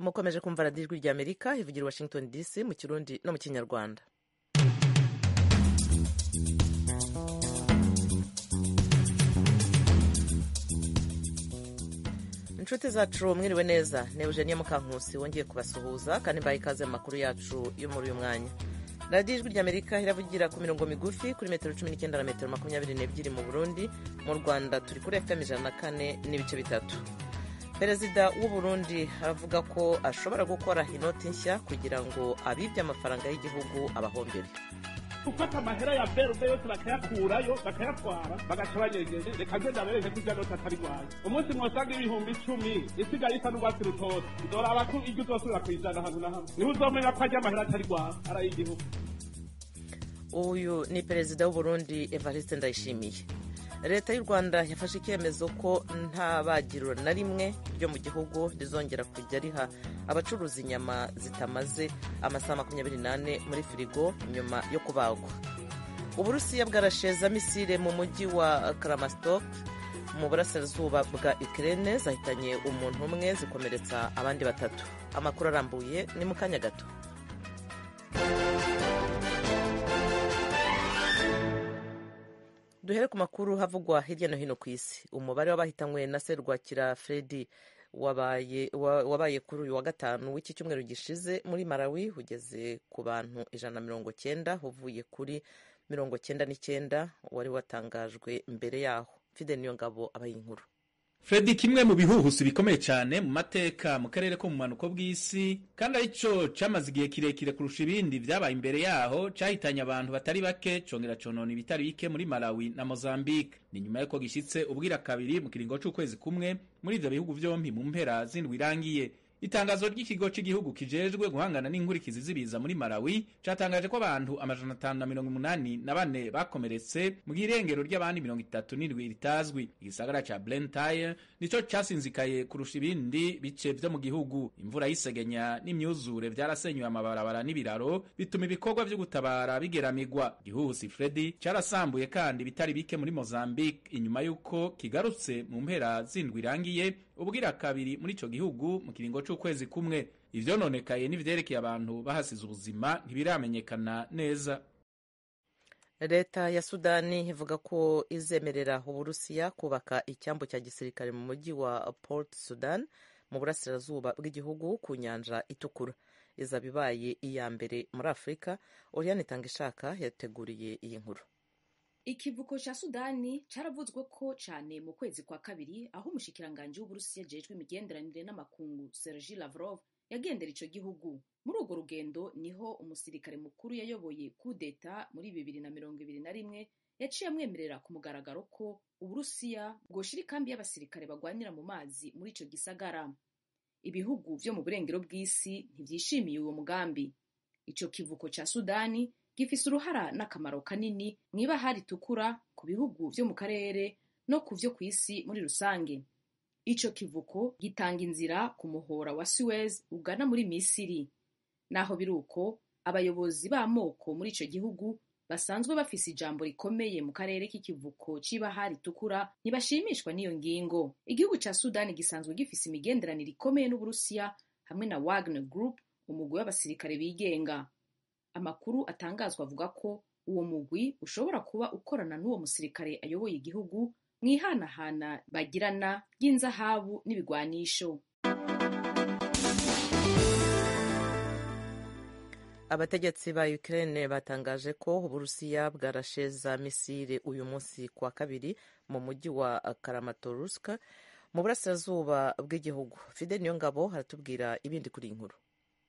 mukomeje kumva radiyo ijwi ry'amerika ivugira Washington DC mu kirundi no mu kinyarwanda. inshuti zacu mwiriwe neza, ni Eugenie Mukankusi wongeye kubasuhuza kandi mbaye ikaze mu makuru yacu yo muri uyu mwanya. radiyo ijwi ry'amerika iravugira ku mirongo migufi kuri metero 19 na metero 22 mu Burundi. Mu Rwanda turi kuri FM 104 n'ibice bitatu. Perezida w'u Burundi aravuga ko ashobora gukora inoti nshya kugira ngo abibye amafaranga y'igihugu abahombere. Gufata amahera ya berube yose bakayakurayo bakayatwara bagaca banyegeje, reka nze ndabereke ko ijya noti atari rwayo. Umunsi mwosanga ibihumbi 10 isigaye isa n'urwatsi rutoto, uzoraba ko iryo uzosubira kuyijana ahantu na hamwe, niho uzomenya ko ajya amahera atari rwayo ari ay'igihugu. Uyu ni perezida w'u Burundi Evariste Ndayishimiye. Leta y'u Rwanda yafashe icyemezo ko nta bagiro na rimwe ryo mu gihugu rizongera kujya riha abacuruza inyama zitamaze amasaha 28 muri firigo nyuma yo kubagwa. Uburusiya bwarasheza misile mu mujyi wa Kramatorsk mu burasirazuba bwa Ukraine zahitanye umuntu umwe zikomeretsa abandi batatu. Amakuru arambuye ni mu kanya gato. Duhere ku makuru havugwa hirya no hino ku isi. Umubare w'abahitanywe na serwakira Freddy wabaye kuri uyu wa gatanu w'iki cyumweru gishize muri Malawi ugeze ku bantu 190 uvuye kuri 99 wari watangajwe mbere yaho. Fide Niyongabo abaye inkuru. Freddy kimwe mu bihuhusi bikomeye cyane mu mateka mu karere ko mu manuko bw'isi, kandi arico cyamaze igihe kirekire kurusha ibindi byabaye imbere yaho, cyahitanye abantu batari bake, congera conona ibitari bike muri Malawi na Mozambique. Ni nyuma yuko gishitse ubwira kabiri mu kiringo c'ukwezi kumwe muri ivyo bihugu vyompi mu mpera z'indwi irangiye. Itangazo ry'ikigo cy'igihugu kijejwe guhangana n'inkurikizi zibiza muri Malawi cyatangaje ko abantu 584 bakomeretse mu girengero ry'abandi 37 ritazwi. Igisagara ca Blantyre nico cyasinzikaye kurusha ibindi bice vyo mu gihugu. Imvura y'isegenya n'imyuzure vyarasenyuye amabarabara n'ibiraro bituma ibikorwa vyo gutabara bigeramigwa. Gihuhusi Freddy cyarasambuye kandi bitari bike muri Mozambique inyuma yuko kigarutse mu mpera z'indwi irangiye ubwira kabiri muri ico gihugu mu kiringo c'ukwezi kumwe. Ivyo nonekaye n'ivyerekeye abantu bahasize ubuzima ntibiramenyekana neza. Leta ya Sudani ivuga ko izemerera Uburusiya kubaka icyambu cya gisirikare mu mujyi wa Port Sudan mu burasirazuba bw'igihugu ku nyanja itukura. Izabibaye iya mbere muri Afrika. Oriane Tangishaka yateguriye iyi nkuru. Ikivuko cha Sudani caravuzwe ko cyane mu kwezi kwa kabiri, aho umushikiranganje w'Uburusiya jejwe imigenderanire n'amakungu Sergei Lavrov yagendera ico gihugu. Muri urwo rugendo niho umusirikare mukuru yayoboye kudeta muri 2021 yaciye amwemerera ku mugaragaro ko Uburusiya bwoshira ikambi y'abasirikare bagwanira mu mazi muri ico gisagara. Ibihugu vyo mu burengero bw'isi ntivyishimiye uwo mugambi. Ico kivuko cha Sudani gifise uruhara n'akamaro kanini mw'ibahari ritukura ku bihugu vyo mu karere no ku vyo kw'isi muri rusange. Ico kivuko gitanga inzira ku muhora wa Suez ugana muri Misiri. Naho biruko, abayobozi b'amoko muri ico gihugu basanzwe bafise ijambo rikomeye mu karere k'ikivuko c'ibahari ritukura ntibashimishwa n'iyo ngingo. Igihugu ca Sudani gisanzwe gifise imigenderanire ikomeye n'Uburusiya hamwe na Wagner Group, umugwi w'abasirikare bigenga. Amakuru atangazwa avuga ko uwo mugwi ushobora kuba ukorana n'uwo musirikare ayoboye igihugu mwihanahana bagirana y'inzahabu n'ibigwanisho. Abategetsi ba Ukraine batangaje ko Uburusiya bwarasheza misile uyu munsi kwa kabiri mu mujyi wa Kramatorsk mu burasirazuba bw'igihugu. Fide Niyongabo haratubwira ibindi kuri inkuru.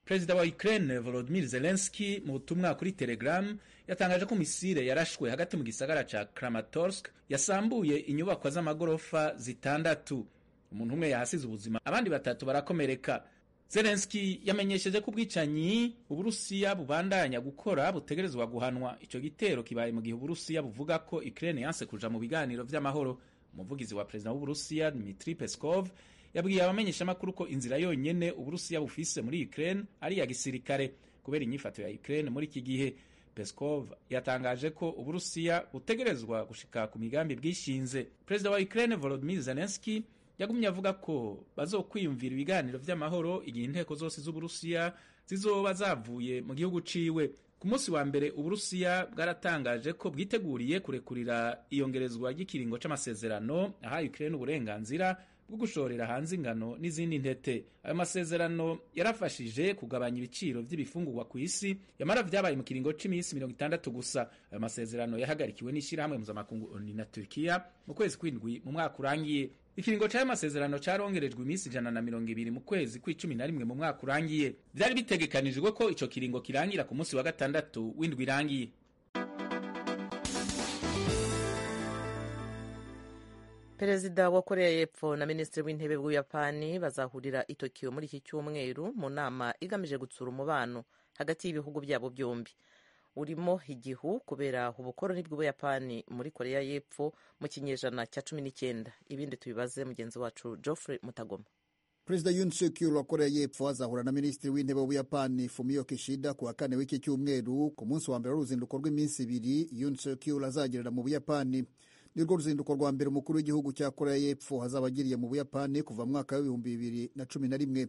Perezida wa Ukraine Volodymyr Zelensky mu butumwa kuri Telegram yatangaje ko misile yarashwe hagati mu gisagara ca Kramatorsk yasambuye inyubako z'amagorofa zitandatu. Umuntu umwe yahasize ubuzima, abandi batatu barakomereka. Zelensky yamenyesheje ko ubwicanyi Uburusiya bubandanya gukora butegerezwa guhanwa. Ico gitero kibaye mu gihe Uburusiya buvuga ko Ukraine yanse kuja mu biganiro vy'amahoro. Umuvugizi wa perezida w'Uburusiya Dmitry Peskov yabwiye abamenyeshamakuru ko inzira yonyene Uburusiya bufise muri Ukraine ari ya gisirikare kubera inyifato ya Ukraine muri iki gihe. Peskov yatangaje ko Uburusiya butegerezwa gushika ku migambi bwishinze. Perezida wa Ukraine Volodymyr Zelensky yagumye avuga ko bazokwiyumvira ibiganiro vy'amahoro igihe inteko zose z'Uburusiya zizoba zavuye mu gihugu ciwe. Ku munsi wa mbere Uburusiya bwaratangaje ko bwiteguriye kurekurira iyongerezwa ry'ikiringo c'amasezerano aha Ukraine uburenganzira bwo gushorera hanze ingano n'izindi ntete. Ayo masezerano yarafashije kugabanya ibiciro vy'ibifungurwa ku isi, yamara vyabaye mu kiringo c'imisi 60 gusa. Ayo masezerano yahagarikiwe n'ishirahamwe mpuzamakungu ONU na Turkiya mu kwezi kw'indwi mu mwaka urangiye. Ikiringo c'ayo masezerano carongerejwe imisi 120 mu kwezi kw'icumi mu mwaka urangiye. Vyari bitegekanijwe ko ico kiringo kirangira ku munsi wa gatandatu w'indwi irangiye. Perezida wa Korea y'Epfo na Minisitiri w'Intebe w'Ubuyapani bazahurira i Tokyo muri iki cyumweru mu nama igamije gutsura umubano hagati y'ibihugu byabo byombi. Urimo igihu kubera ubukoroni bw'Ubuyapani muri Korea y'Epfo mu kinyejana cya 19. Ibindi tubibaze mugenzi wacu Geoffrey Mutagoma. Perezida Yoon Suk Yeol wa Korea y'Epfo azahura na Minisitiri w'Intebe w'Ubuyapani Fumio Kishida ku wa kane w'iki cyumweru. Ku munsi wa mbere w'uruzinduko rw'iminsi ibiri Yoon Suk Yeol azagerera mu Buyapani. Nirwo ruzinduko rwa mbere umukuru w'igihugu cya Korea y'Epfo hazaba agiriye mu Buyapani kuva mu mwaka w'2011.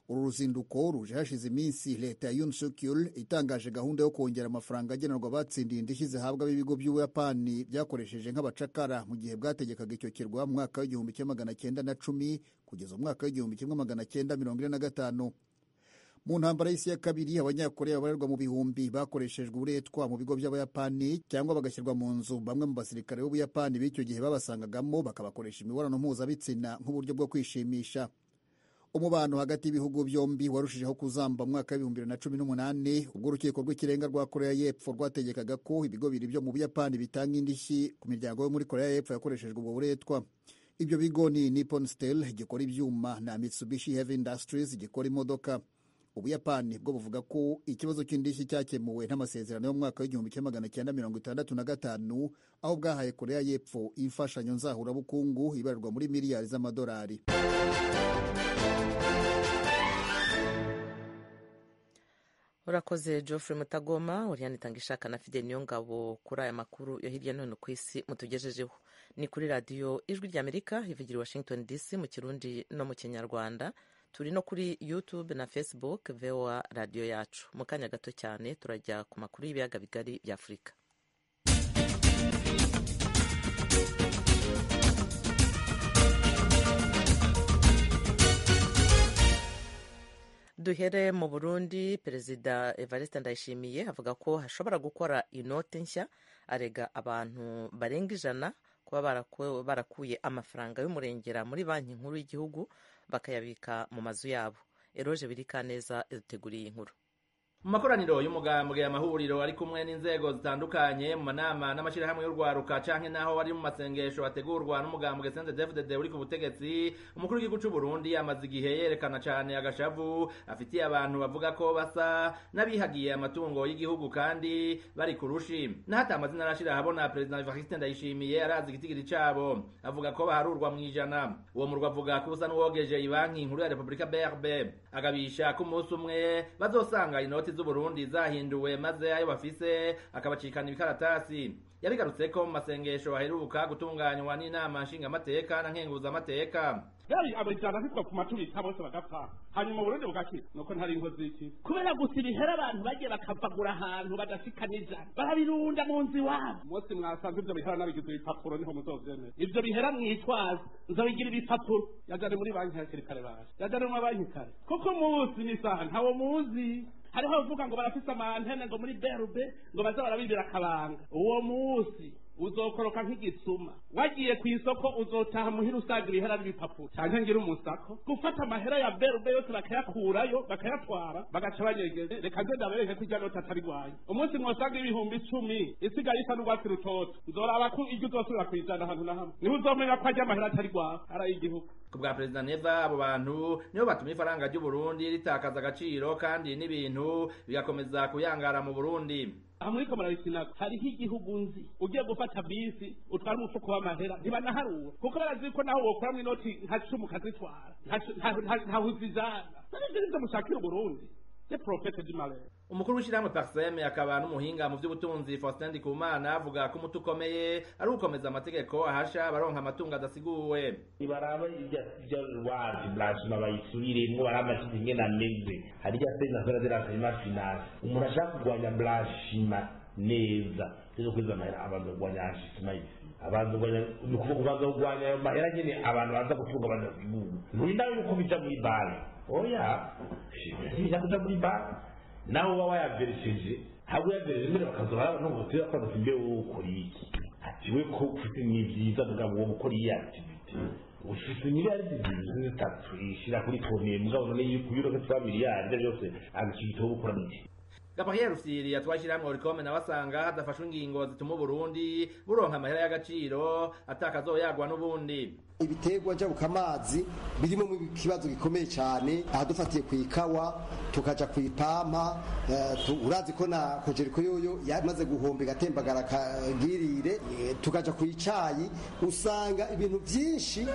Uru ruzinduko ruje hashize iminsi leta ya Yoon Suk Yeol itangaje gahunda yo kongera amafaranga agenerwa abatsindiye indishyi zihabwa b'ibigo by'Ubuyapani byakoresheje nk'abacakara mu gihe bwategekaga icyo kirwa mu mwaka w'1910 kugeza mu mwaka w'1945. Mu ntambara y'isi ya kabiri abanyakoreya babarerwa mu bihumbi bakoreshejwe uburetwa mu bigo by'Abayapani cyangwa bagashyirwa mu nzu. Bamwe mu basirikare b'Ubuyapani b'icyo gihe babasangagamo bakabakoresha imibonano mpuzabitsina nk'uburyo bwo kwishimisha. Umubano hagati y'ibihugu byombi warushijeho kuzamba mu mwaka w'2018 ubwo urukiko rw'ikirenga rwa Korea y'Epfo rwategekaga ko ibigo biri byo mu Buyapani bitanga indishyi ku miryango yo muri Korea y'Epfo yakoreshejwe ubwo buretwa. Ibyo bigo ni Nippon Steel gikora ibyuma na Mitsubishi Heavy Industries gikora imodoka. Ubuyapani bwo buvuga ko ikibazo cy'indishyi cyakemuwe n'amasezerano yo mu mwaka w'1965 aho bwahaye Korea y'Epfo imfashanyo nzahurabukungu ibarirwa muri miliyari z'amadolari. Urakoze Geoffrey Mutagoma, Oriane Tangishaka na Fidel Niyongabo kuri aya makuru yo hirya no hino ku isi mutugejejeho. Ni kuri radio Ijwi ry'Amerika ivugira Washington DC mu Kirundi no mu Kinyarwanda. Turi no kuri YouTube na Facebook VOA radio yacu. Mu kanya gato cyane turajya ku makuru y'ibiyaga bigari bya Afurika. Duhere mu Burundi. Perezida Evariste Ndayishimiye avuga ko hashobora gukora inote nshya, arega abantu barenga 100 kuba barakuye amafaranga y'umurengera muri banki nkuru y'igihugu bakayabika mu mazu yabo. Eroje Birikaneza yateguriye inkuru. Mu makoraniro y'umugambwe amahuriro ari kumwe n'inzego zitandukanye mu manama n'amashirahamwe y'urwaruka canke naho ari mu masengesho ategurwa n'umugambwe CNDD-FDD uri ku butegetsi, umukuru w'igihugu cy'u Burundi amaze igihe yerekana cane agashavu afitiye abantu bavuga ko basa n'abihagiye amatungo y'igihugu kandi bari kurushi. Nahata amazina arashira habona Perezida Evariste Ndayishimiye arazi igitigiri cabo, avuga ko baharurwa mu ijana. Uwo murwa avuga ko usa n'uwogeje ibanki nkuru ya Republika BRB, agabisha ko umunsi umwe bazosanga inoti z'Uburundi zahinduwe maze ayo bafise akabacikana ibikaratasi. Yabigarutse ko mu masengesho aheruka gutunganywa n'inama nshingamateka na nkenguzamateka. Yari abajana hitwa ku matubita bose bagapfa. Hanyuma Burundi bugakira nuko ntari ingozi iki. Kubera gusibihera abantu bagiye bakavagura ahantu badashikaniza. Barabirunda mu nzi wabo. Mose mwasanze ibyo bihera nabigize ibipapuro niho muzovyemera. Ibyo bihera mwitwaza nzabigira ibipapuro. Yajane muri banki ya Kirikare baje. Yajane mu banki kare. Kuko muzi ni saha ntawo muzi. Hariho bavuga ngo barafise amantene ngo muri BRB ngo baza barabibira akabanga. Uwo musi uzokoroka nk'igisuma. Wagiye ku isoko uzotaha muhira usagira ihera n'ibipapuro. Canke ngira umusako. Gufata amahera ya BRB yose bakayakurayo bakayatwara bagaca banyegeze. Reka nze ndabereke ko ijana atari gwaye. Umunsi mwosaga ibihumbi 10 isigaye isa n'urwatsi rutoto. Nzoraba ko iryo uzosubira kwijana ahantu na hamwe. Niho uzomenya ko ajya amahera atari gwaye ari igihugu. Kubwa Perezida Neva abo bantu nibo batuma ifaranga ry'u Burundi ritakaza agaciro kandi n'ibintu bigakomeza kuyangara mu Burundi. Amuriko marabikina hariho igihugu nzi ugiye gufata bisi utwara umufuko w'amahera ntibanaharuwe kuko barazi ko naho wokora mu inoti nka 10 kazitwara nta huzizana nabyo mushakira Burundi les prophètes du malheur. Umukuru w'ishyirahamwe Parseme akaba n'umuhinga mu by'ubutunzi Faustin Ndikumana avuga ko umuti ukomeye ari ukomeza amategeko ahasha abaronka amatungo adasiguwe. Ibaraba ijya wazi blanchima bayisubiremwo baramaze ingena meze hari ya sena zera zera finance umuntu ashaka kugwanya blanchima neza cyo kwiza mahera abantu kugwanya ashima abantu kugwanya mahera nyene abantu baza gutunga badasiguwe ntindawe uko bija muri banki oya kuja muri banki nawe uba wayaveresheje haba uyavereje mbere bakazora n'ubutira kwandika imbe ukora iki ati we ko ufite ni byiza mugabo wo gukora iyi activity ufite miliyari zitatu ishira kuri konti mugabo none y'ukubiro ko 3 miliyari byose agikito gukora n'iki. Gabriel Rufyiri yatwashyirahamwe Oricome nawe asanga hadafashwe ingingo zituma Burundi buronka amahera y'agaciro atakazoyagwa n'ubundi. Ibiterwa njabukamazi birimo mu kibazo gikomeye cyane ahadufatiye ku ikawa tukaja ku ipampa urazi ko na Kojeriko yoyo yamaze guhomba gatembagara kagirire tukaja ku icayi usanga ibintu byinshi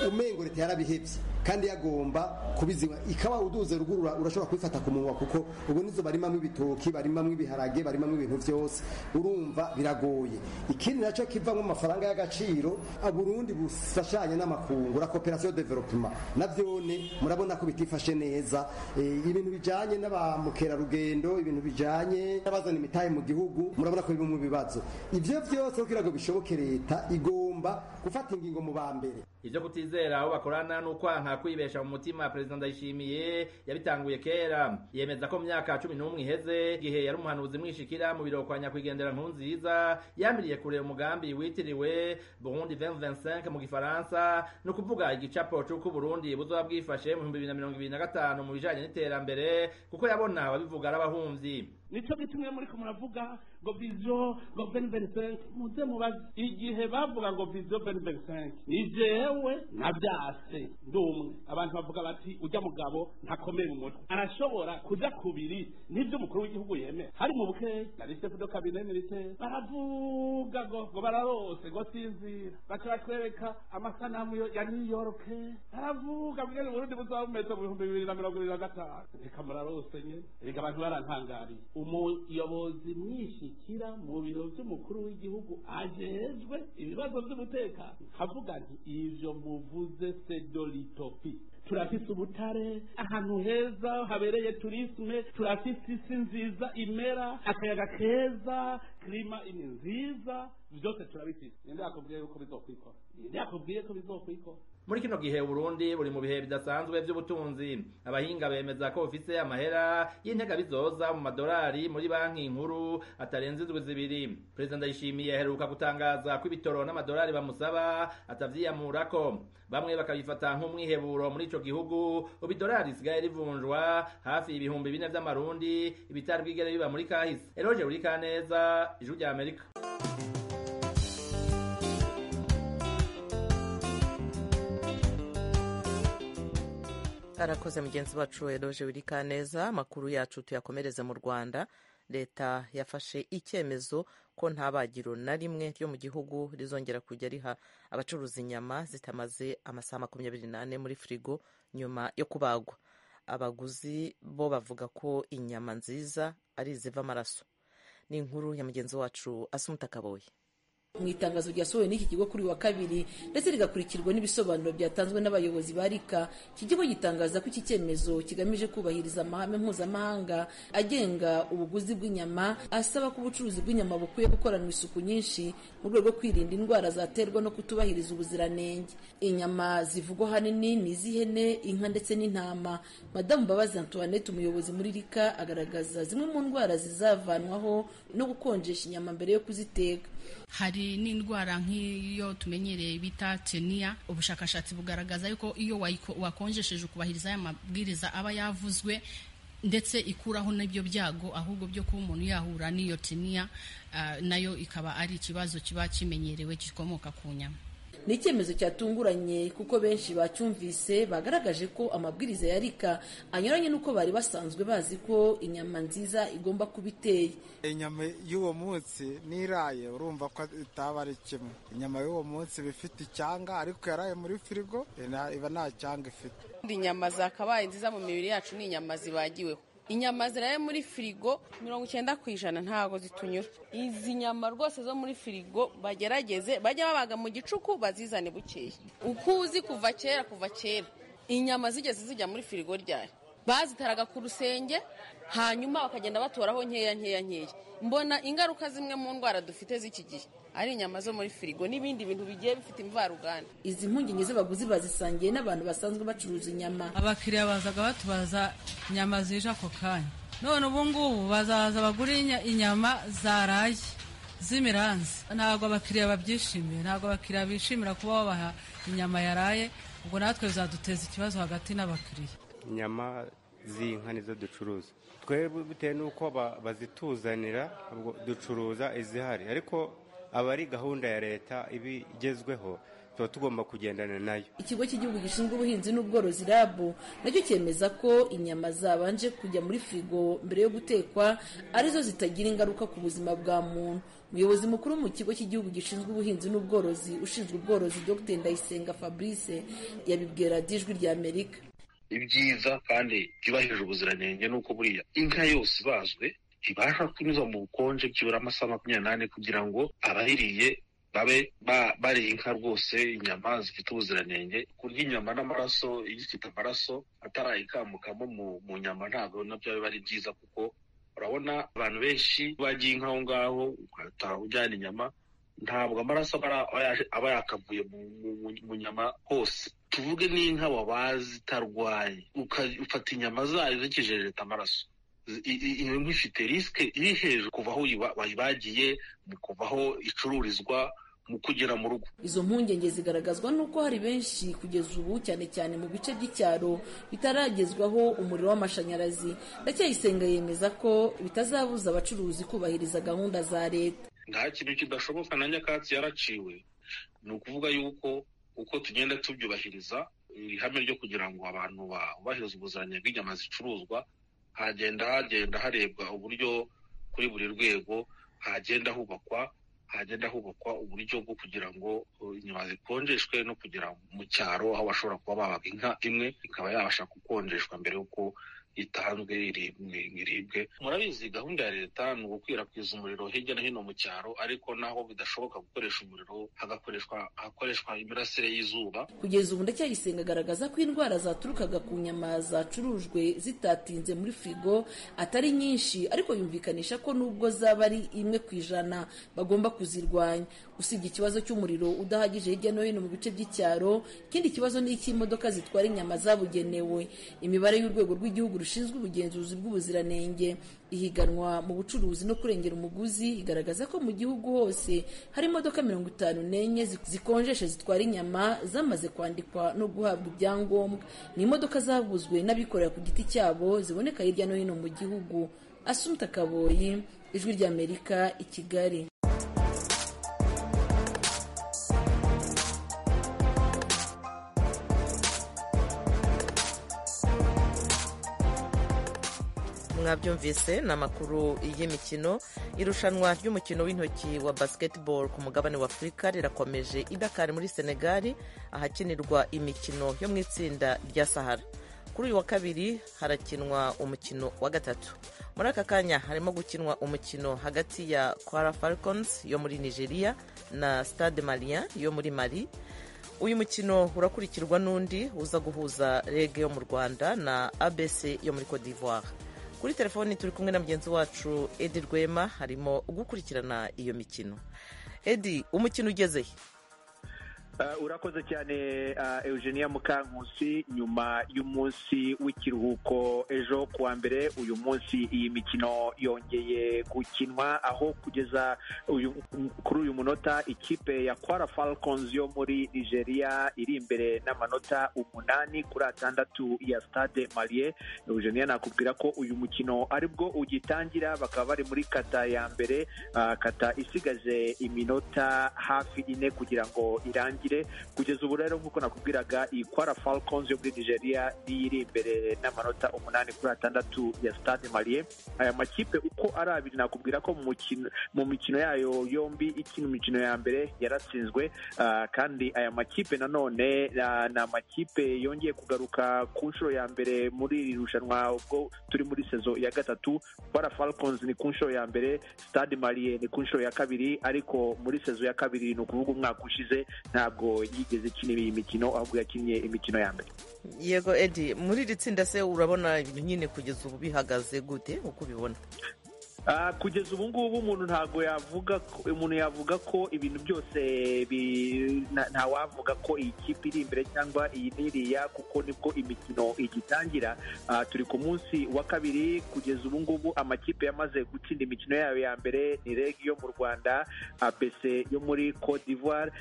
umengo leta yarabihevye kandi yagomba kubiziba ikawa uduze rugurura urashobora kwifata ku munwa kuko ubu nizo barimamwe ibitoki barimamwe ibiharage barimamwe ibintu byose urumva biragoye ikindi naco kivamwe amafaranga y'agaciro Burundi busashanya n'amakungu la coopération développement navyone murabona ko bitifashe neza ibintu bijanye n'abamukera rugendo ibintu bijanye n'abazana imitahe mu gihugu murabona ko biri mu bibazo ivyo byose kugira ngo bishoboke leta igomba gufata ingingo mu bambere. Ivyo kutizera aho bakorana n'ukwanka kwibesha mu mutima President Ndayishimiye yabitanguye kera yemeza ko mu myaka 11 iheze gihe yari umuhanuzi mwishikira mu biro kwa nyakwigendera Nkurunziza yamiriye kure umugambi witiriwe Burundi 2025 mu gifaransa no kuvuga igicapo cy'uko Burundi buzoba bwifashe mu 2025 mu bijanye n'iterambere kuko yabona ababivuga arabahumvyi. Nico gitumwe muri ko muravuga ngo vision ngo 2025 muze mubaze igihe bavuga ngo vision 2025 ni jewe nabyase ndumwe abantu bavuga bati ujya mugabo ntakomeye mu mutwe arashobora kuja kubiri nivyo mukuru w'igihugu yeme hari mu buke na chef de cabinet militaire baravuga ngo bararose ngo sinzira bakatwereka amasanamu ya New York baravuga bwene Burundi buzabumeza mu 2025 reka murarose nye reka abantu barantangariye umuyobozi mwishikira mu biro by'umukuru w'igihugu ajejwe ibibazo by'umutekano havuga nti ivyo muvuze sedolitopi turafise ubutare ahantu heza habereye turisme turafise isi nziza imera akayaga keza klima ini nziza byose turabifise ninde yakubwiye ko bizokwikora ninde yakubwiye ko bizokwikora. Muri kino gihe Burundi buri mu bihe bidasanzwe by'ubutunzi abahinga bemeza ko bufise amahera y'intega bizoza mu madolari muri banki nkuru atarenze 2. President Ndayishimiye aheruka gutangaza ko ibitoro n'amadolari bamusaba atavyiyamurako bamwe bakabifata nk'umwiheburo muri ico gihugu ubidolari sigaye rivunjwa hafi ibihumbi 4 vy'amarundi ibitari bwigere biba muri kahise. Eroje uri kaneza ijuru rya Amerika. Arakoze mugenzi wacu Eroje wirika neza. Amakuru yacu tuyakomereze mu Rwanda. Leta yafashe icyemezo ko nta bagiro na rimwe ryo mu gihugu rizongera kujya riha abacuruza inyama zitamaze amasaha 24 muri frigo nyuma yo kubagwa. Abaguzi bo bavuga ko inyama nziza ari iziva amaraso. Ni inkuru ya mugenzi wacu Asumuta Kaboye. Mu itangazo ryasohowe n'iki kigo kuri wa kabiri ndetse rigakurikirwa n'ibisobanuro byatanzwe n'abayobozi barika iki kigo gitangaza ko iki cyemezo kigamije kubahiriza amahame mpuzamahanga agenga ubuguzi bw'inyama asaba ko ubucuruzi bw'inyama bukwiye gukoranwa isuku nyinshi mu rwego rwo kwirinda indwara zaterwa no kutubahiriza ubuziranenge. Inyama zivugwa hanini ni iz'ihene, inka ndetse n'intama. Madamu Mbabazi Antoinette umuyobozi muri rika agaragaza zimwe mu ndwara zizavanwaho no gukonjesha inyama mbere yo kuziteka. Hari n'indwara nk'iyo tumenyereye bita tenia. Ubushakashatsi bugaragaza yuko iyo wakonjesheje ukubahiriza aya mabwiriza aba yavuzwe ndetse ikuraho n'ibyo byago ahubwo byo kuba umuntu yahura n'iyo tenia nayo ikaba ari ikibazo kiba kimenyerewe gikomoka ku nyama. Ni icyemezo cyatunguranye kuko benshi bacyumvise bagaragaje ko amabwiriza ya rika anyuranye n'uko bari basanzwe bazi ko inyama nziza igomba kuba iteye. Inyama y'uwo munsi n'iraye urumva ko itaba ari kimwe. Inyama y'uwo munsi bifite icyanga ariko yaraye muri frigo iba nta cyanga ifite. Inyama zakabaye nziza mu mibiri yacu ni inyama zibagiweho. inyama ziraye muri firigo 90% ntago zitunyura. Izi nyama rwose zo muri firigo bagerageze bajya babaga mu gicuku bazizane bukeye. Ukuzi kuva kera inyama zigeze zijya muri firigo ryari bazitaraga ku rusenge hanyuma bakagenda batoraho nkeya. Mbona ingaruka zimwe mu ndwara dufite z'iki gihe ari inyama zo muri firigo n'ibindi bintu bigiye bifite imvaruganda. Izi mpungenge z'abaguzi bazisangiye n'abantu basanzwe bacuruza inyama. Abakiriya bazaga batubaza inyama zije ako kanya, none ubu ngubu bazaza bagura inyama zaraye z'imiranzi. Ntabwo abakiriya babyishimiye, ntabwo abakiriya bishimira kuba babaha inyama yaraye, ubwo natwe bizaduteza ikibazo hagati n'abakiriya. Inyama z'inka nizo ducuruza twebwe bitewe n'uko bazituzanira, ubwo ducuruza izihari, ariko abari gahunda ya leta ibigezweho tuba tugomba kugendana nayo. Ikigo cy'igihugu gishinzwe ubuhinzi n'ubworozi RAB nacyo cyemeza ko inyama zabanje kujya muri firigo mbere yo gutekwa arizo zitagira ingaruka ku buzima bwa muntu. Umuyobozi mukuru mu kigo cy'igihugu gishinzwe ubuhinzi n'ubworozi ushinzwe ubworozi Dr Ndayisenga Fabrice yabibwira Ijwi rya Amerika. Ibyiza kandi byubahirije ubuziranenge nuko buriya inka yose ibazwe ibasha kunyuzwa mu bukonje byibura amasaha 28 kugira ngo abayiriye babe bari inka rwose inyama zifite ubuziranenge. Kurya inyama n'amaraso igifite amaraso atarayikamukamo mu nyama ntabwo nabyo biba ari byiza, kuko urabona abantu benshi bagiye inka aho ngaho ujyana inyama ntabwo amaraso aba yakavuye mu nyama hose. Tuvuge n'inka wabazi itarwaye ufata inyama zayo zikijejeta amaraso, iyo nka ifite risike iri hejuru kuva aho wayibagiye kuva aho icururizwa mu kugera mu rugo. Izo mpungenge zigaragazwa n'uko hari benshi kugeza ubu cyane cyane mu bice by'icyaro bitaragezwaho umuriro w'amashanyarazi. Ndacyayisenga yemeza ko bitazabuza abacuruzi kubahiriza gahunda za leta. Nta kintu kidashoboka na nyakatsi yaraciwe, ni ukuvuga yuko uko tugenda tubyubahiriza ihame ryo kugira ngo abantu bahirize ubuziranenge bw'inyama zicuruzwa, hagenda harebwa uburyo kuri buri rwego hagenda hubakwa uburyo bwo kugira ngo inyama zikonjeshwe, no kugira mu cyaro aho bashobora kuba babaga inka imwe ikaba yabasha gukonjeshwa mbere y'uko itanzwe iribwe. Murabizi gahunda ya leta ni ugukwirakwiza umuriro hirya no hino mu cyaro, ariko naho bidashoboka gukoresha umuriro hakoreshwa imirasire y'izuba. Kugeza ubu Ndacyayisenga agaragaza ko indwara zaturukaga ku nyama zacurujwe zitatinze muri firigo atari nyinshi, ariko yumvikanisha ko nubwo zaba ari 1% bagomba kuzirwanya. Usibye ikibazo cy'umuriro udahagije hirya no hino mu bice by'icyaro, ikindi kibazo ni icy'imodoka zitwara inyama zabugenewe. Imibare y'urwego rw'igihugu rushinzwe ubugenzuzi bw'ubuziranenge ihiganwa mu bucuruzi no kurengera umuguzi igaragaza ko mu gihugu hose hari imodoka 54 zikonjesha zitwara inyama zamaze kwandikwa no guhabwa ibyangombwa. Ni imodoka zavuzwe n'abikorera ku giti cyabo ziboneka hirya no hino mu gihugu. Asumta Kaboyi, Ijwi rya Amerika, i Kigali. mwabyumvise ni amakuru y'imikino. Irushanwa ry'umukino w'intoki wa basketball ku mugabane wa Afurika rirakomeje i Dakar muri Senegal, ahakinirwa imikino yo mu itsinda rya Sahara. Kuri uyu wa kabiri harakinwa umukino wa gatatu. Muri aka kanya harimo gukinwa umukino hagati ya Kwara Falcons yo muri Nigeria na Stade Malien yo muri Mali. Uyu mukino urakurikirwa n'undi uza guhuza REG yo mu Rwanda na ABC yo muri Cote d'Ivoire. Kuri telefoni turi kumwe na mugenzi wacu Edi Rwema, harimo gukurikirana iyo mikino. Edi, umukino ugeze he? Urakoze cyane Eugenia Mukankusi. Nyuma y'umunsi w'ikiruhuko ejo kuwa mbere, uyu munsi iyi mikino yongeye gukinwa, aho kugeza kuri uyu munota ikipe ya Kwara Falcons yo muri Nigeria iri imbere n'amanota 8-6 ya Stade Malien. Eugenia, nakubwira ko uyu mukino aribwo ugitangira, bakaba bari muri kata ya mbere, kata isigaje iminota hafi 4 kugira ngo irangi. Kugeza ubu rero nk'uko nakubwiraga, iyi Kwara Falcons yo muri Nigeria iri imbere n'amanota 8-6 ya Stade Malien. Aya makipe uko ari abiri, nakubwira ko mu mikino yayo yombi ikina imikino ya mbere yaratsinzwe, kandi aya makipe nanone ni amakipe yongeye kugaruka ku nshuro ya mbere muri iri rushanwa ubwo turi muri sezo ya gatatu. Para Falcons ni ku nshuro ya mbere, Stade Malien ni ku nshuro ya kabiri, ariko muri sezo ya kabiri ni ukuvuga umwaka ushize ntabwo yigeze ikina iyi mikino, ahubwo yakinnye imikino ya mbere. Yego Eddie, muri iri tsinda se urabona ibintu nyine kugeza ubu bihagaze gute uko ubibona? Kugeza ubu ngubu umuntu yavuga ko ibintu byose ntawavuga ko iyi kipe iri imbere cyangwa iyi n'iriya, kuko nibwo imikino igitangira. Turi ku munsi wa kabiri. Kugeza ubu ngubu amakipe yamaze gutsinda imikino yayo ya mbere ni REG yo mu Rwanda, APC yo muri Cote d'Ivoire,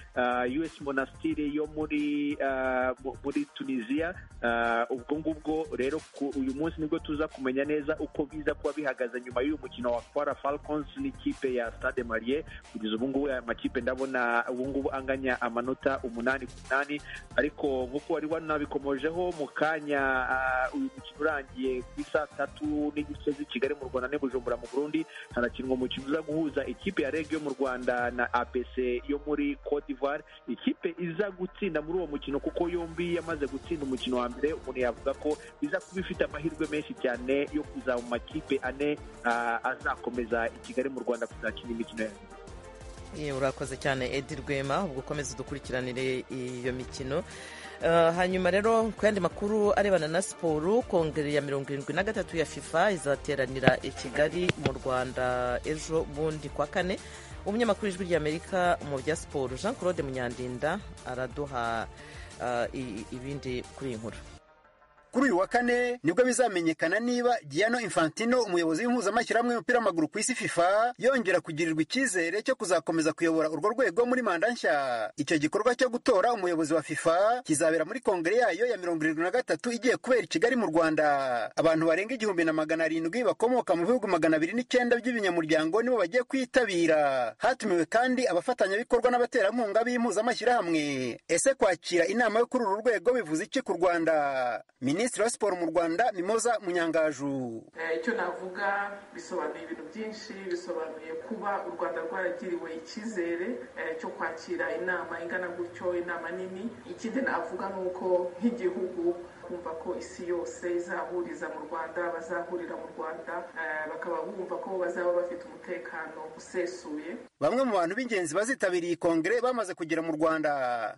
US Monastir yo muri Tunisia. Ubwo ngubwo rero uyu munsi nibwo tuza kumenya neza uko biza kuba bihagaze nyuma y'uyu mukino wa Para Falcons n'ikipe ya Stade Malien. Kugeza ubu ngubu aya makipe ndabona ubu ngubu anganya amanota 8-8, ariko nk'uko wari wanabikomojeho mu kanya, uyu mukino urangiye ku saa 3:30 z'i Kigali mu Rwanda ne Bujumbura mu Burundi, harakinwa umukino uza guhuza ikipe ya REG yo mu Rwanda na APC yo muri Cote d'Ivoire. Ikipe iza gutsinda muri uwo mukino, kuko yombi yamaze gutsinda umukino wa mbere, umuntu yavuga ko iza kuba ifite amahirwe menshi cyane yo kuza mu makipe ane azakomeza i Kigali mu Rwanda kuzakina imikino yayo. Urakoze cyane Eddie Rwema, ubwo ukomeza udukurikiranire iyo mikino. Hanyuma rero ku yandi makuru arebana na siporo, kongere ya 73 ya FIFA izateranira i Kigali mu Rwanda ejo bundi kwa kane. Umunyamakuru w'Ijwi ry'Amerika mu bya siporo Jean Claude Munyandinda araduha ibindi kuri iyi nkuru. Kuri uyu wa kane nibwo bizamenyekana niba Gianni Infantino, umuyobozi w'impuzamashyirahamwe y'umupira w'amaguru ku isi FIFA, yongera kugirirwa icyizere cyo kuzakomeza kuyobora urwo rwego muri manda nshya. Icyo gikorwa cyo gutora umuyobozi wa FIFA kizabera muri kongere yayo ya 73 igiye kubera i Kigali mu Rwanda. Abantu barenga 1,700 bakomoka mu bihugu 209 by'ibinyamuryango nibo bagiye kwitabira. Hatumiwe kandi abafatanyabikorwa n'abaterankunga b'impuzamashyirahamwe. Ese kwakira inama yo kuri uru rwego bivuze iki ku Rwanda? Minisitiri wa Siporo mu Rwanda Mimoza Munyangaju: icyo navuga bisobanuye ibintu byinshi. Bisobanuye kuba u Rwanda rwaragiriwe icyizere cyo kwakira inama ingana gutyo, inama nini. Ikindi navuga ni uko nk'igihugu kumva ko isi yose izahuriza mu Rwanda, bazahurira mu Rwanda, bakaba bumva ko bazaba bafite umutekano usesuye. Bamwe mu bantu b'ingenzi bazitabiriye kongere bamaze kugera mu Rwanda.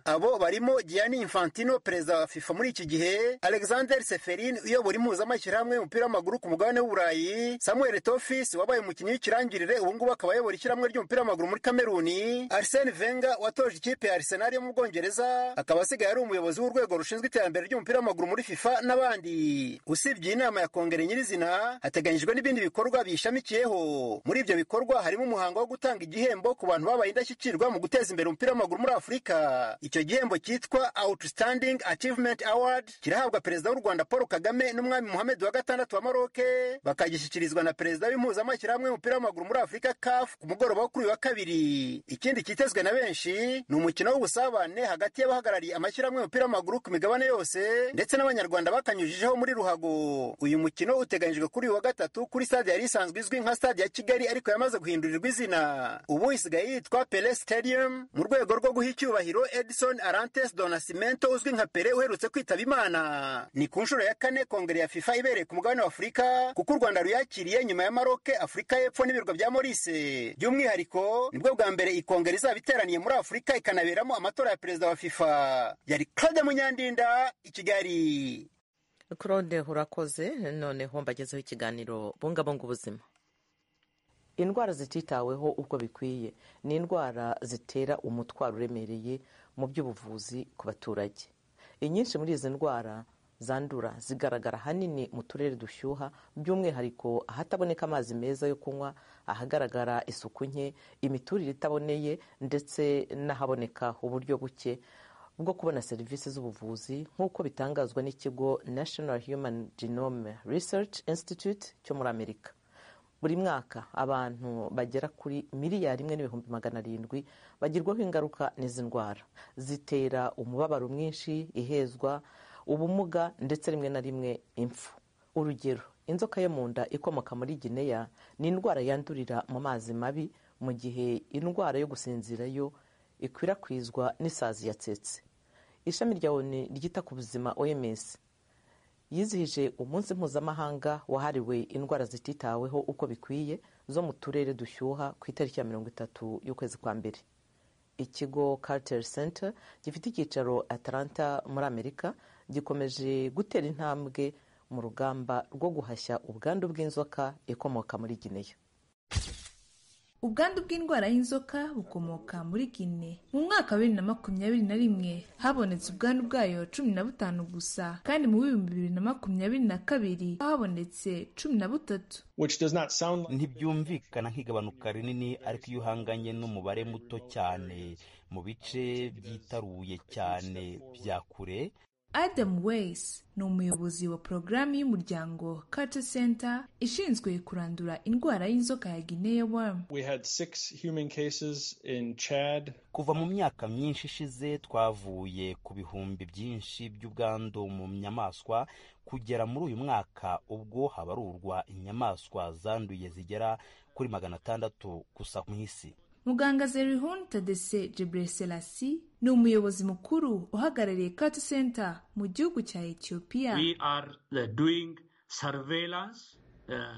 Abo barimo Gianni Infantino, perezida wa FIFA muri iki gihe, Alexander Seferin uyobora impuzamashyirahamwe y'umupira w'amaguru ku mugabane w'Uburayi, Samuel Eto'o wabaye umukinnyi w'ikirangirire ubu ngubu akaba ayobora ishyirahamwe ry'umupira w'amaguru muri Kameruni, Arsene Wenger watoje ikipe ya Arsenal yo mu Bwongereza, akaba asigaye ari umuyobozi w'urwego rushinzwe iterambere ry'umupira w'amaguru muri FIFA n'abandi. Usibye inama ya kongere nyirizina, hateganyijwe n'ibindi bikorwa bishamikiyeho. Muri ibyo bikorwa harimo umuhango wo gutanga igihembo ku bantu babaye indashyikirwa mu guteza imbere umupira w'amaguru muri Afurika. Icyo gihembo cyitwa Outstanding Achievement Award kirahabwa perezida w'u Rwanda Paul Kagame n'umwami Mohamed wa gatandatu wa Maroc, bakagishyikirizwa na perezida w'impuzamashyirahamwe y'umupira w'amaguru muri Afurika CAF ku mugoroba wo kuri uyu wa kabiri. Ikindi kitezwe na benshi ni umukino w'ubusabane hagati y'abahagarariye amashyirahamwe y'umupira w'amaguru ku migabane yose ndetse n'abanyarwanda bakanyujijeho muri ruhago. Uyu mukino uteganyijwe kuri uyu wa gatatu kuri stade yari isanzwe izwi nka stade ya Kigali, ariko yamaze guhindurirwa izina. Ubu isigaye yitwa Pele Stadium mu rwego rwo guha icyubahiro Edson Arantes do Nascimento uzwi nka Pele uherutse kwitaba Imana. Ni ku nshuro ya kane kongere ya FIFA ibereye ku mugabane wa Afurika, kuko u Rwanda ruyakiriye nyuma ya Maroc, Afurika y'Epfo n'ibirwa bya Maurice. By'umwihariko nibwo bwa mbere ikongere izaba iteraniye muri Afurika ikanaberamo amatora ya perezida wa FIFA. Yari Claude Munyandinda i Kigali. Claude urakoze. Noneho mbagezeho ikiganiro bungabunga ubuzima. Indwara zititaweho uko bikwiye ni indwara zitera umutwaro uremereye mu by'ubuvuzi ku baturage. Inyinshi muri izi ndwara zandura zigaragara hanini mu turere dushyuha, by'umwihariko ahataboneka amazi meza yo kunywa, ahagaragara isuku nke, imiturire itaboneye ndetse n'ahaboneka uburyo buke bwo kubona serivisi z'ubuvuzi, nk'uko bitangazwa n'ikigo National Human Genome Research Institute cyo muri Amerika. Buri mwaka abantu bagera kuri 1,700,000 bagirwaho ingaruka n'izi ndwara. Zitera umubabaro mwinshi, ihezwa, ubumuga ndetse rimwe na rimwe impfu. Urugero, inzoka yo mu nda ikomoka muri Guinea ni indwara yandurira mu mazi mabi mu gihe indwara yo gusinzira yo ikwirakwizwa n'isazi yatsetse. Ishami rya ONU ryita ku buzima OMS yizihije umunsi mpuzamahanga wahariwe indwara zititaweho uko bikwiye zo mu turere dushyuha ku itariki ya 30 y'ukwezi kwa mbere. Ikigo Carter Center gifite icyicaro Atlanta muri Amerika gikomeje gutera intambwe mu rugamba rwo guhashya ubwandu bw'inzoka ikomoka muri Guinea. Ubwandu bw'indwara y'inzoka bukomoka muri Guinea. Mu mwaka wa 2021 habonetse ubwandu bwayo 15 gusa, kandi mu 2022 habonetse 13. Ntibyumvikana nk'igabanuka rinini, ariko iyo uhanganye n'umubare muto cyane mu bice byitaruye cyane bya kure. Adam Weiss ni umuyobozi wa porogaramu y'umuryango Carter Center ishinzwe kurandura indwara y'inzoka ya Guinea worm. We had 6 human cases in Chad. Kuva mu myaka myinshi ishize twavuye ku bihumbi byinshi by'ubwandu mu nyamaswa kugera muri uyu mwaka ubwo habarurwa inyamaswa zanduye zigera kuri 600 gusa mu isi. Muganga Zerihun Tadesse Gebreselassie ni umuyobozi mukuru uhagarariye Carter Center mu gihugu cya Ethiopia. We are doing surveillance.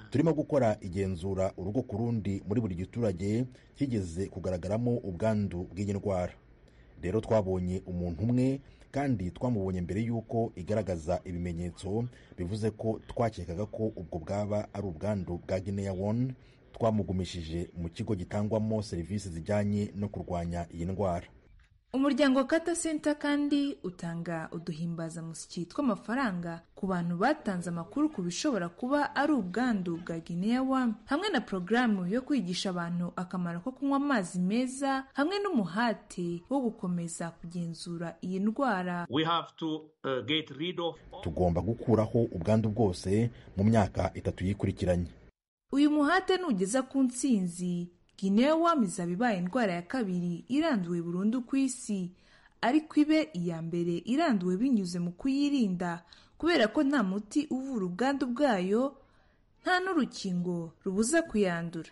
Turimo gukora igenzura urugo ku rundi muri buri giturage kigeze kugaragaramo ubwandu bw'iyi ndwara. Rero twabonye umuntu umwe kandi twamubonye mbere yuko igaragaza ibimenyetso bivuze ko twakekaga ko ubwo bwaba ari ubwandu bwa Guinea worm. Twamugumishije mu kigo gitangwamo serivisi zijyanye no kurwanya iyi ndwara. Umuryango Carter Center kandi utanga uduhimbazamusyi tw'amafaranga ku bantu batanze amakuru ku bishobora kuba ari ubwandu bwa Guinea worm, hamwe na porogaramu yo kwigisha abantu akamaro ko kunywa amazi meza, hamwe n'umuhate wo gukomeza kugenzura iyi ndwara. Tugomba gukuraho ubwandu bwose mu myaka 3 yikurikiranye. Uyu muhate nugeza ku ntsinzi, Guinea worm izaba ibaye indwara ya kabiri iranduwe burundu ku isi, ariko ibe iya mbere iranduwe binyuze mu kuyirinda, kubera ko nta muti uvura ubwandu bwayo, nta n'urukingo rubuza kuyandura.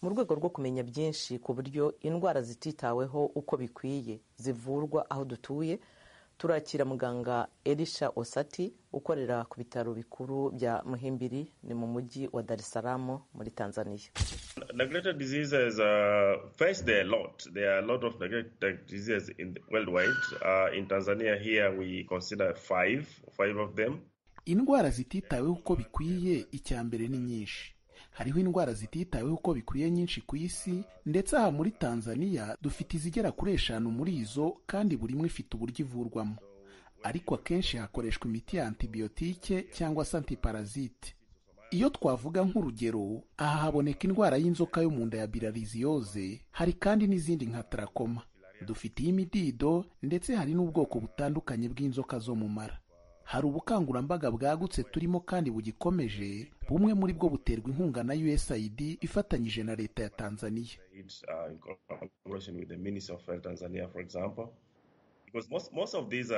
Mu rwego rwo kumenya byinshi ku buryo indwara zititaweho uko bikwiye zivurwa aho dutuye, turakira muganga Elisha Osati ukorera ku bitaro bikuru bya Muhimbili ni mu mujyi wa Dar es Salaam muri Tanzania. Neglected diseases face there a lot. There are a lot of neglected diseases worldwide. In Tanzania here we consider five of them. Indwara zititaweho uko bikwiye icyambere ni nyinshi. Hariho indwara zititaweho uko bikwiye nyinshi ku isi, ndetse aha muri Tanzania dufite izigera kuri 5 muri izo, kandi buri imwe ifite uburyo ivurwamo. Ariko akenshi hakoreshwa imiti ya antibiotike cyangwa antiparasite. Iyo twavuga nk'urugero, aha haboneka indwara y'inzoka yo mu nda ya bilharziose, hari kandi n'izindi nka trachoma. Dufite imidido, ndetse hari n'ubwoko butandukanye bw'inzoka zo mu mara. Hari ubukangurambaga bwagutse turimo kandi bugikomeje, bumwe muri bwo buterwa inkunga na USAID ifatanyije na leta ya Tanzania. In collaboration with the Ministry of Health Tanzania, for example, because most of these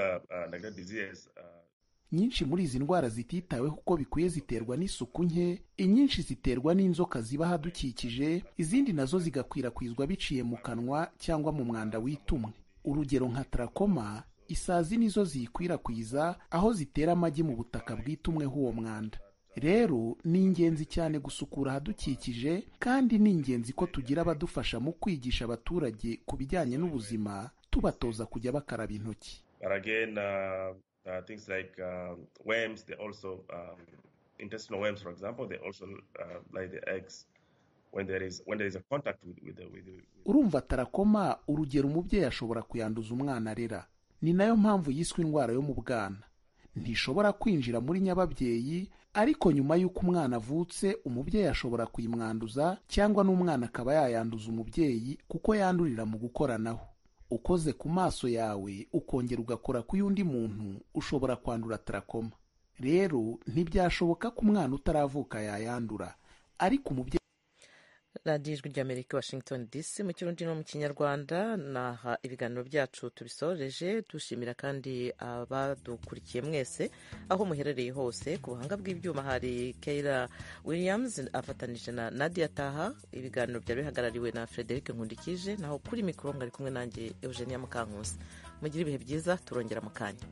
neglected diseases. Nyinshi muri izi ndwara zititaweho uko bikwiye ziterwa n'isuku nke, inyinshi ziterwa n'inzoka ziba hadukikije, izindi nazo zigakwirakwizwa biciye mu kanwa cyangwa mu mwanda witumwe. Urugero nka trachoma, isazi nizo ziyikwirakwiza aho zitera amagi mu butaka bwitumweho uwo mwanda. Rero ni ingenzi cyane gusukura ahadukikije, kandi ni ingenzi ko tugira abadufasha mu kwigisha abaturage ku bijyanye n'ubuzima, tubatoza kujya bakaraba intoki. But again, things like worms, they also intestinal worms, for example, they also lay the eggs when there is a contact with the. Urumva trachoma, urugero umubyeyi ashobora kuyanduza umwana arera. Ni nayo mpamvu yiswe indwara yo mu bwana. Ntishobora kwinjira muri nyababyeyi, ariko nyuma y'uko umwana avutse umubyeyi ashobora kuyimwanduza, cyangwa n'umwana akaba yayanduza umubyeyi kuko yandurira mu gukoranaho. Ukoze ku maso yawe ukongera ugakora ku y'undi muntu, ushobora kwandura trachoma. Rero ntibyashoboka ko umwana utaravuka yayandura, ariko umubyeyi. radiyo ijwi ry'amerika washington dc mu kirundi no mu kinyarwanda. naha ibiganiro byacu tubisoreje dushimira kandi abadukurikiye mwese aho muherereye hose. ku buhanga bw'ibyuma hari Keira Williams afatanije na Nadia Taha. ibiganiro byari bihagarariwe na Frederic Nkundikije, naho kuri mikoro mwari kumwe nanjye Eugenia Mukankusi. mugire ibihe byiza, turongera mu kanya.